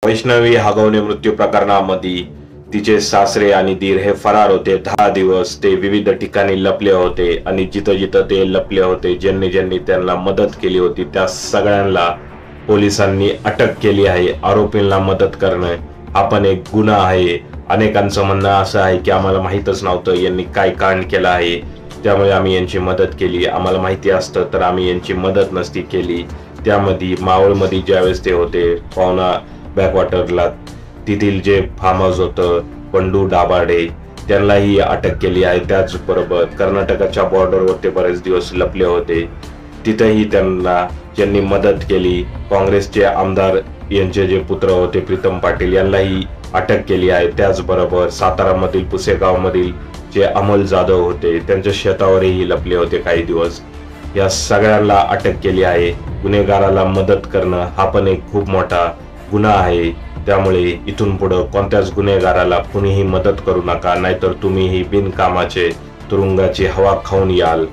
वैष्णवी हगवणे मृत्यू प्रकरणामध्ये तिचे सासरे आणि दीर हे फरार होते। 10 दिवस ते विविध ठिकाणी लपले होते आणि जिथं जिथं ते लपले होते, ज्यांनी ज्यांनी त्यांना मदत केली होती त्या सगळ्यांना पोलिसांनी अटक केली आहे। आरोपींना मदत करणं हा पण एक गुन्हा आहे। अनेकांचं म्हणणं असं आहे की आम्हाला माहीतच नव्हतं यांनी काय कांड केला आहे, त्यामुळे आम्ही यांची मदत केली। आम्हाला माहिती असतं तर आम्ही यांची मदत नसती केली। त्यामध्ये मावळमध्ये ज्यावेळेस ते होते पावना बॅकवॉटरला, तिथील जे फार्म हाऊस होतं पंडू दाभाडे, त्यांनाही अटक केली आहे। त्याचबरोबर कर्नाटकाच्या बॉर्डरवर ते बरेच दिवस लपले होते, तिथेही त्यांना ज्यांनी मदत केली काँग्रेसचे आमदार यांचे जे पुत्र होते प्रीतम पाटील यांनाही अटक केली आहे। त्याचबरोबर सातारामधील पुसेगावमधील जे अमोल जाधव होते त्यांच्या शेतावरही लपले होते काही दिवस, या सगळ्यांना अटक केली आहे। गुन्हेगाराला मदत करणं हा पण एक खूप मोठा गुन्हा आहे। त्यामुळे इथून पुढे कोणत्याच गुन्हेगाराला कुणीही मदत करू नका, नाहीतर तुम्हीही बिनकामाचे तुरुंगाची हवा खाऊन याल।